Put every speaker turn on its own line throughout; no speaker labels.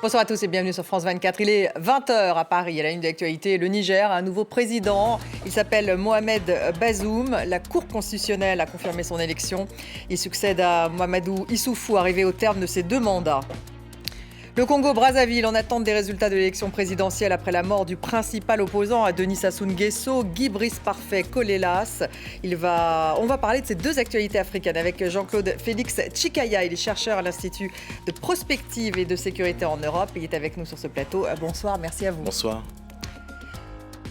Bonsoir à tous et bienvenue sur France 24. Il est 20h à Paris. À la une de l'actualité, le Niger a un nouveau président. Il s'appelle Mohamed Bazoum. La Cour constitutionnelle a confirmé son élection. Il succède à Mahamadou Issoufou, arrivé au terme de ses 2 mandats. Le Congo-Brazzaville en attente des résultats de l'élection présidentielle après la mort du principal opposant à Denis Sassou Nguesso, Guy Brice Parfait Colélas. On va parler de ces 2 actualités africaines avec Jean-Claude Félix Tchikaya. Il est chercheur à l'Institut de prospective et de sécurité en Europe. Il est avec nous sur ce plateau. Bonsoir, merci à vous.
Bonsoir.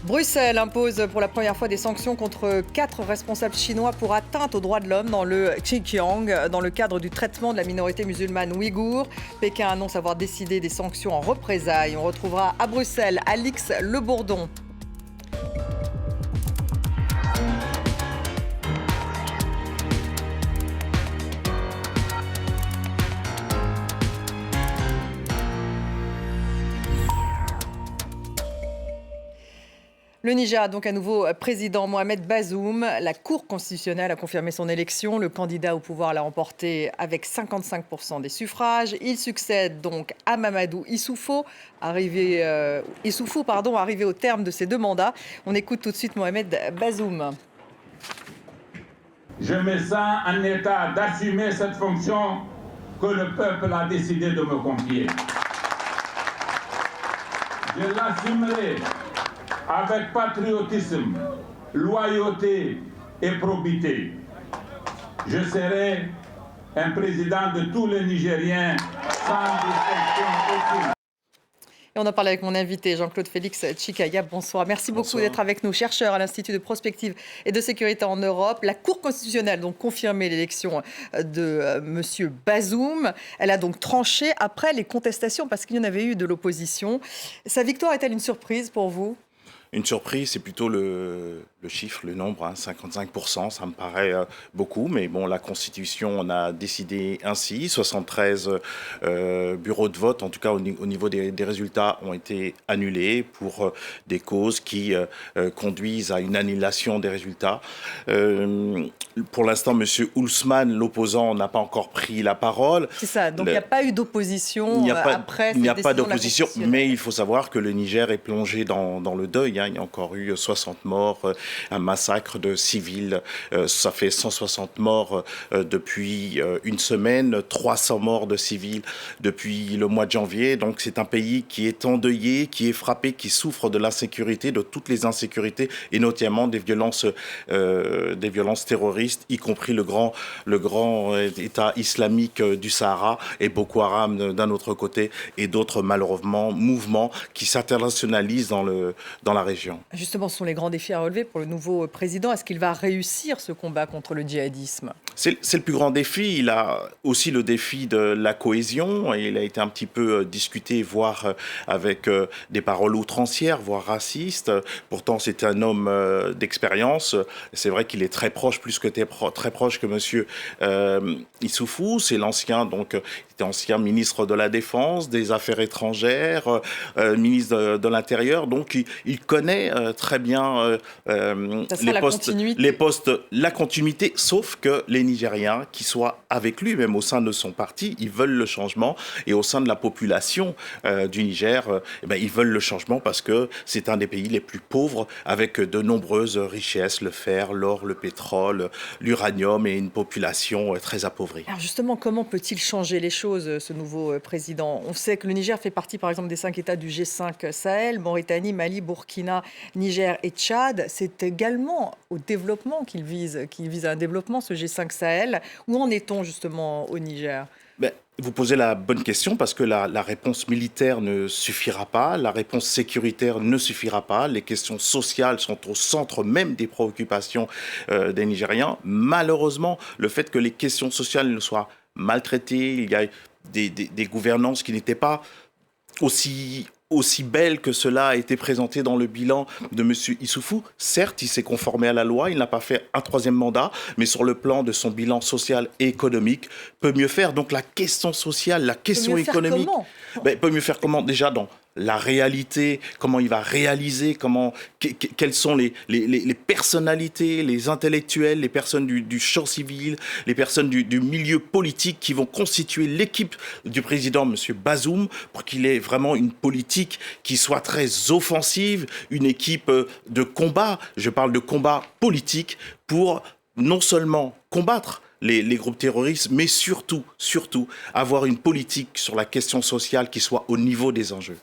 Bruxelles impose pour la première fois des sanctions contre 4 responsables chinois pour atteinte aux droits de l'homme dans le Xinjiang, dans le cadre du traitement de la minorité musulmane ouïghour. Pékin annonce avoir décidé des sanctions en représailles. On retrouvera à Bruxelles Alix Le Bourdon. Le Niger a donc à nouveau président Mohamed Bazoum. La Cour constitutionnelle a confirmé son élection. Le candidat au pouvoir l'a remporté avec 55% des suffrages. Il succède donc à Mahamadou Issoufou, arrivé au terme de ses 2 mandats. On écoute tout de suite Mohamed Bazoum.
Je me sens en état d'assumer cette fonction que le peuple a décidé de me confier. Je l'assumerai avec patriotisme, loyauté et probité. Je serai un président de tous les Nigériens sans distinction aucune.
Et on en parle avec mon invité, Jean-Claude Félix Tchikaya. Bonsoir. Merci beaucoup d'être avec nous, chercheur à l'Institut de prospective et de sécurité en Europe. La Cour constitutionnelle a donc confirmé l'élection de M. Bazoum. Elle a donc tranché après les contestations parce qu'il y en avait eu de l'opposition. Sa victoire est-elle une surprise pour vous ?
Une surprise, c'est plutôt le chiffre, le nombre, 55%, ça me paraît beaucoup, mais bon, la Constitution en a décidé ainsi. 73 bureaux de vote, en tout cas au niveau des résultats, ont été annulés pour des causes qui conduisent à une annulation des résultats. Pour l'instant, M. Ousmane, l'opposant, n'a pas encore pris la parole.
C'est ça, donc il n'y a pas eu d'opposition après cette décision.
Il n'y a pas d'opposition, mais il faut savoir que le Niger est plongé dans le deuil. Il y a encore eu 60 morts, un massacre de civils. Ça fait 160 morts depuis une semaine, 300 morts de civils depuis le mois de janvier. Donc c'est un pays qui est endeuillé, qui est frappé, qui souffre de l'insécurité, de toutes les insécurités, et notamment des violences terroristes, y compris le grand État islamique du Sahara et Boko Haram d'un autre côté, et d'autres malheureusement mouvements qui s'internationalisent dans la région.
Justement, ce sont les grands défis à relever pour le nouveau président. Est-ce qu'il va réussir ce combat contre le djihadisme ?
C'est le plus grand défi. Il a aussi le défi de la cohésion. Il a été un petit peu discuté, voire avec des paroles outrancières, voire racistes. Pourtant, c'est un homme d'expérience. C'est vrai qu'il est très proche, plus que très proche que M. Issoufou. C'est l'ancien ministre de la Défense, des Affaires étrangères, ministre de l'Intérieur. Donc, il connaît très bien les postes, la continuité, sauf que les Nigériens qui soient avec lui, même au sein de son parti, ils veulent le changement, et au sein de la population du Niger, ils veulent le changement parce que c'est un des pays les plus pauvres, avec de nombreuses richesses, le fer, l'or, le pétrole, l'uranium, et une population très appauvrie.
Alors justement, comment peut-il changer les choses, ce nouveau président ? On sait que le Niger fait partie, par exemple, des 5 États du G5 Sahel, Mauritanie, Mali, Burkina, Niger et Tchad. C'est également au développement qu'il vise à un développement, ce G5 Sahel. Où en est-on justement au Niger ?
Vous posez la bonne question, parce que la réponse militaire ne suffira pas, la réponse sécuritaire ne suffira pas. Les questions sociales sont au centre même des préoccupations des Nigériens. Malheureusement, le fait que les questions sociales ne soient maltraitées, il y a des gouvernances qui n'étaient pas aussi belle que cela a été présenté dans le bilan de M. Issoufou. Certes, il s'est conformé à la loi, il n'a pas fait un 3e mandat, mais sur le plan de son bilan social et économique, peut mieux faire. Donc la question sociale, la question économique, peut mieux faire comment ? Déjà la réalité, comment il va réaliser, quelles sont les personnalités, les intellectuels, les personnes du champ civil, les personnes du milieu politique qui vont constituer l'équipe du président M. Bazoum pour qu'il ait vraiment une politique qui soit très offensive, une équipe de combat, je parle de combat politique, pour non seulement combattre les groupes terroristes, mais surtout avoir une politique sur la question sociale qui soit au niveau des enjeux.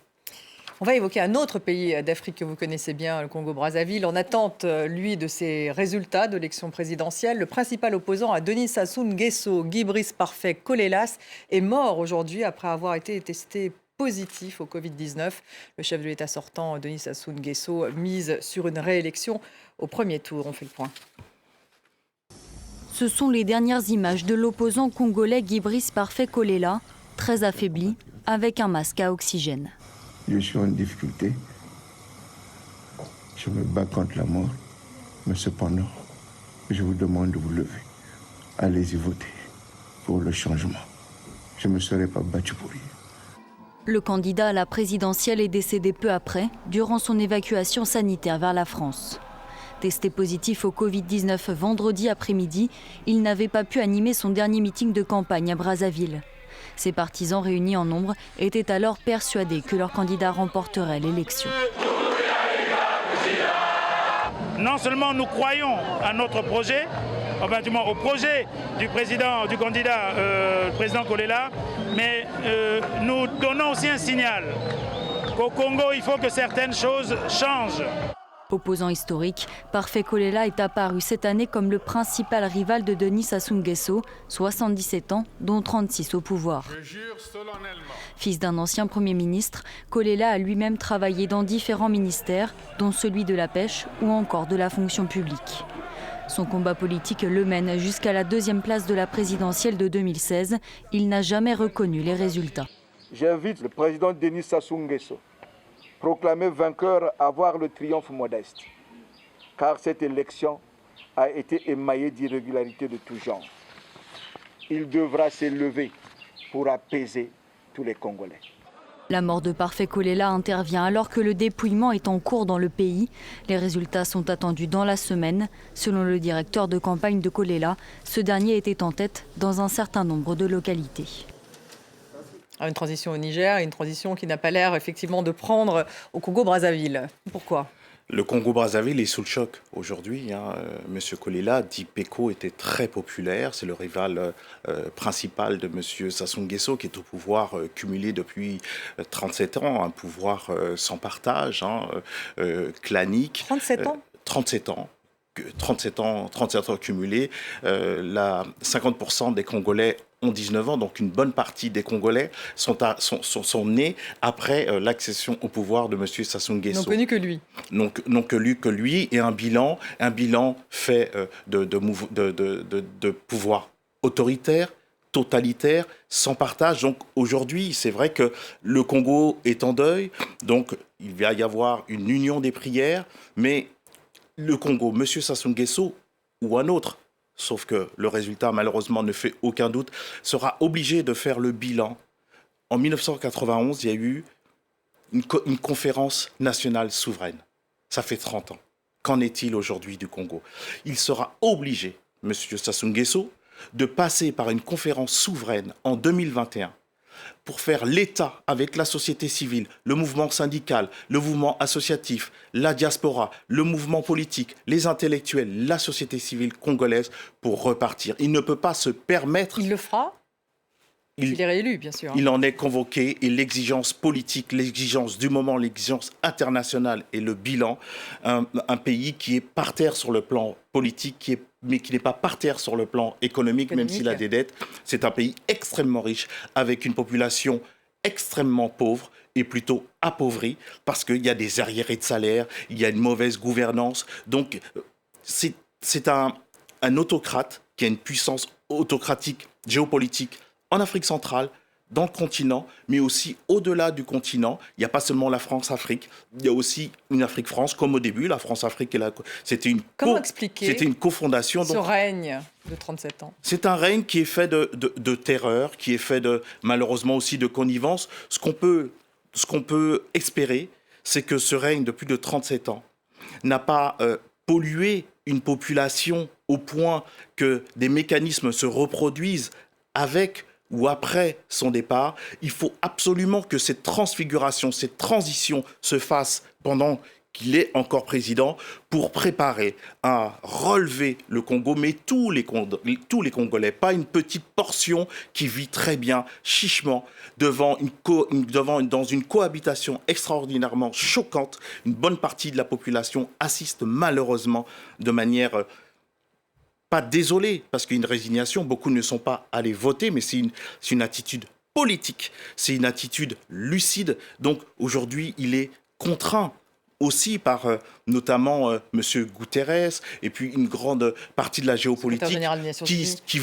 On va évoquer un autre pays d'Afrique que vous connaissez bien, le Congo-Brazzaville. En attente, lui, de ses résultats de l'élection présidentielle, le principal opposant à Denis Sassou Nguesso, Guy Brice Parfait Kolelas, est mort aujourd'hui après avoir été testé positif au Covid-19. Le chef de l'État sortant, Denis Sassou Nguesso, mise sur une réélection au premier tour. On fait le point.
Ce sont les dernières images de l'opposant congolais Guy Brice Parfait Kolelas, très affaibli, avec un masque à oxygène.
Je suis en difficulté. Je me bats contre la mort. Mais cependant, je vous demande de vous lever. Allez-y voter pour le changement. Je ne me serai pas battu pour rien.
Le candidat à la présidentielle est décédé peu après, durant son évacuation sanitaire vers la France. Testé positif au Covid-19 vendredi après-midi, il n'avait pas pu animer son dernier meeting de campagne à Brazzaville. Ses partisans réunis en nombre étaient alors persuadés que leur candidat remporterait l'élection.
Non seulement nous croyons à notre projet, enfin du moins au projet du candidat, le président Kolelas, mais nous donnons aussi un signal qu'au Congo, il faut que certaines choses changent.
Opposant historique, Parfait Kolelas est apparu cette année comme le principal rival de Denis Sassou Nguesso, 77 ans, dont 36 au pouvoir. Fils d'un ancien Premier ministre, Kolelas a lui-même travaillé dans différents ministères, dont celui de la pêche ou encore de la fonction publique. Son combat politique le mène jusqu'à la deuxième place de la présidentielle de 2016. Il n'a jamais reconnu les résultats.
J'invite le président Denis Sassou Nguesso, proclamé vainqueur, à avoir le triomphe modeste, car cette élection a été émaillée d'irrégularités de tout genre. Il devra s'élever pour apaiser tous les Congolais.
La mort de Parfait Kolelas intervient alors que le dépouillement est en cours dans le pays. Les résultats sont attendus dans la semaine. Selon le directeur de campagne de Kolelas, ce dernier était en tête dans un certain nombre de localités.
Une transition au Niger, une transition qui n'a pas l'air effectivement de prendre au Congo-Brazzaville. Pourquoi ?
Le Congo-Brazzaville est sous le choc aujourd'hui. Monsieur Kolelas, dit Peko, était très populaire. C'est le rival principal de Monsieur Sassou Nguesso, qui est au pouvoir cumulé depuis 37 ans. Un pouvoir sans partage, clanique.
37 ans
37 ans. 37 ans cumulés. 50% des Congolais ont 19 ans, donc une bonne partie des Congolais sont nés après l'accession au pouvoir de M. Sassou Nguesso.
N'ont connu que lui.
N'ont connu que lui, et un bilan fait de pouvoir autoritaire, totalitaire, sans partage. Donc aujourd'hui, c'est vrai que le Congo est en deuil, donc il va y avoir une union des prières, mais le Congo, M. Sassou Nguesso ou un autre, sauf que le résultat, malheureusement, ne fait aucun doute, sera obligé de faire le bilan. En 1991, il y a eu une conférence nationale souveraine. Ça fait 30 ans. Qu'en est-il aujourd'hui du Congo ? Il sera obligé, M. Sassou Nguesso, de passer par une conférence souveraine en 2021 pour faire l'État avec la société civile, le mouvement syndical, le mouvement associatif, la diaspora, le mouvement politique, les intellectuels, la société civile congolaise pour repartir. Il ne peut pas se permettre...
Il le fera ? Il est réélu, bien sûr.
Il en est convoqué, et l'exigence politique, l'exigence du moment, l'exigence internationale et le bilan, un pays qui est par terre sur le plan politique, mais qui n'est pas par terre sur le plan économique, même s'il a des dettes. C'est un pays extrêmement riche, avec une population extrêmement pauvre et plutôt appauvrie, parce qu'il y a des arriérés de salaire, il y a une mauvaise gouvernance. Donc, c'est un autocrate qui a une puissance autocratique, géopolitique, en Afrique centrale, dans le continent, mais aussi au-delà du continent. Il n'y a pas seulement la France-Afrique, il y a aussi une Afrique-France, comme au début, la France-Afrique, c'était une cofondation.
Ce règne de 37 ans.
C'est un règne qui est fait de terreur, qui est fait malheureusement aussi de connivence. Ce qu'on peut ce qu'on peut espérer, c'est que ce règne de plus de 37 ans n'a pas pollué une population au point que des mécanismes se reproduisent avec ou après son départ. Il faut absolument que cette transfiguration, cette transition se fasse pendant qu'il est encore président pour préparer à relever le Congo, mais tous les Congolais, pas une petite portion qui vit très bien, chichement, dans une cohabitation extraordinairement choquante. Une bonne partie de la population assiste malheureusement de manière pas désolée, parce qu'il y a une résignation, beaucoup ne sont pas allés voter, mais c'est une attitude politique, c'est une attitude lucide. Donc aujourd'hui, il est contraint aussi par notamment M. Guterres et puis une grande partie de la géopolitique qui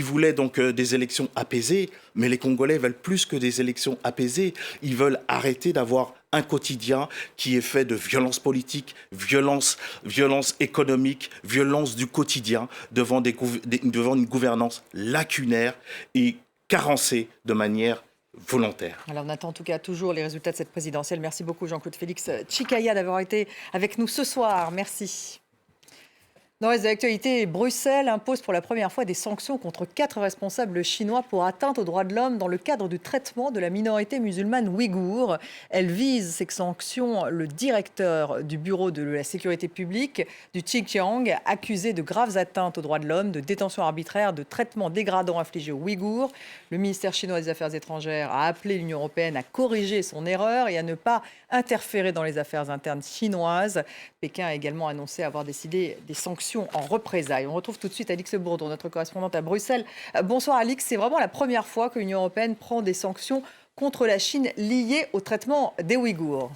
voulait donc des élections apaisées. Mais les Congolais veulent plus que des élections apaisées. Ils veulent arrêter d'avoir un quotidien qui est fait de violence politique, violence économique, violence du quotidien devant une gouvernance lacunaire et carencée de manière volontaire.
Alors on attend en tout cas toujours les résultats de cette présidentielle. Merci beaucoup Jean-Claude Félix Tchikaya d'avoir été avec nous ce soir. Merci. Dans le reste de l'actualité, Bruxelles impose pour la première fois des sanctions contre 4 responsables chinois pour atteinte aux droits de l'homme dans le cadre du traitement de la minorité musulmane ouïghour. Elle vise ces sanctions le directeur du bureau de la sécurité publique du Xinjiang, accusé de graves atteintes aux droits de l'homme, de détention arbitraire, de traitement dégradant infligé aux Ouïghours. Le ministère chinois des Affaires étrangères a appelé l'Union européenne à corriger son erreur et à ne pas interférer dans les affaires internes chinoises. Pékin a également annoncé avoir décidé des sanctions en représailles. On retrouve tout de suite Alix Bourdon, notre correspondante à Bruxelles. Bonsoir Alix, c'est vraiment la première fois que l'Union européenne prend des sanctions contre la Chine liées au traitement des Ouïghours.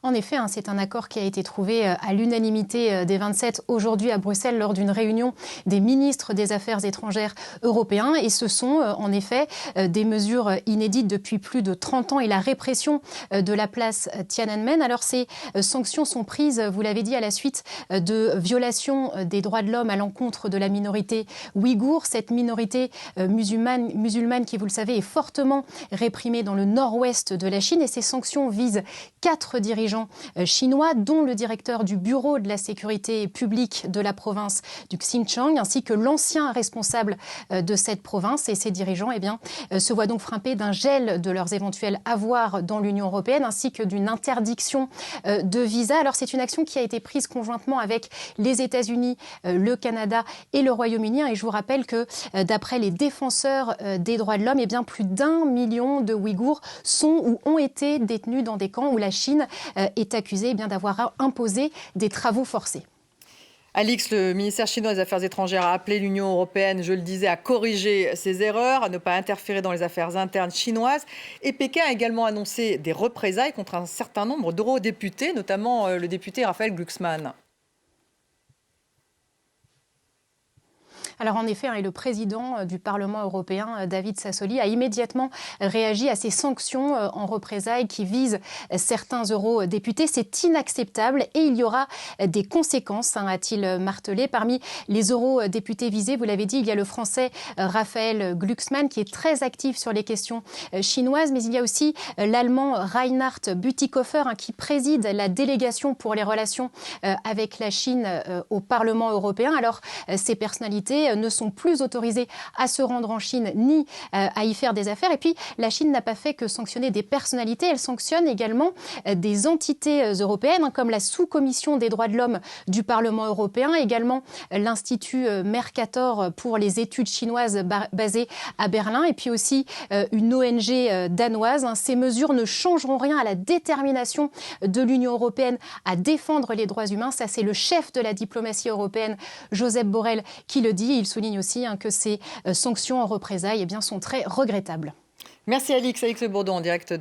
En effet, c'est un accord qui a été trouvé à l'unanimité des 27 aujourd'hui à Bruxelles lors d'une réunion des ministres des Affaires étrangères européens. Et ce sont en effet des mesures inédites depuis plus de 30 ans et la répression de la place Tiananmen. Alors ces sanctions sont prises, vous l'avez dit, à la suite de violations des droits de l'homme à l'encontre de la minorité ouïghour. Cette minorité musulmane qui, vous le savez, est fortement réprimée dans le nord-ouest de la Chine. Et ces sanctions visent 4 dirigeants chinois, dont le directeur du bureau de la sécurité publique de la province du Xinjiang, ainsi que l'ancien responsable de cette province. Et ces dirigeants se voient donc frappés d'un gel de leurs éventuels avoirs dans l'Union européenne, ainsi que d'une interdiction de visa. Alors c'est une action qui a été prise conjointement avec les États-Unis, le Canada et le Royaume-Uni. Et je vous rappelle que d'après les défenseurs des droits de l'homme, plus d'1 million de Ouïghours sont ou ont été détenus dans des camps où la Chine est accusé d'avoir imposé des travaux forcés.
Alix, le ministère chinois des Affaires étrangères a appelé l'Union européenne, je le disais, à corriger ses erreurs, à ne pas interférer dans les affaires internes chinoises. Et Pékin a également annoncé des représailles contre un certain nombre d'eurodéputés, notamment le député Raphaël Glucksmann.
Alors en effet, le président du Parlement européen, David Sassoli, a immédiatement réagi à ces sanctions en représailles qui visent certains eurodéputés. C'est inacceptable et il y aura des conséquences, a-t-il martelé. Parmi les eurodéputés visés, vous l'avez dit, il y a le français Raphaël Glucksmann qui est très actif sur les questions chinoises, mais il y a aussi l'allemand Reinhard Bütikofer qui préside la délégation pour les relations avec la Chine au Parlement européen. Alors ces personnalités ne sont plus autorisés à se rendre en Chine ni à y faire des affaires. Et puis, la Chine n'a pas fait que sanctionner des personnalités. Elle sanctionne également des entités européennes, comme la sous-commission des droits de l'homme du Parlement européen, également l'Institut Mercator pour les études chinoises basé à Berlin, et puis aussi une ONG danoise. Ces mesures ne changeront rien à la détermination de l'Union européenne à défendre les droits humains. Ça, c'est le chef de la diplomatie européenne, Josep Borrell, qui le dit. Il souligne aussi que ces sanctions en représailles sont très regrettables.
Merci Alix Bourdon en direct de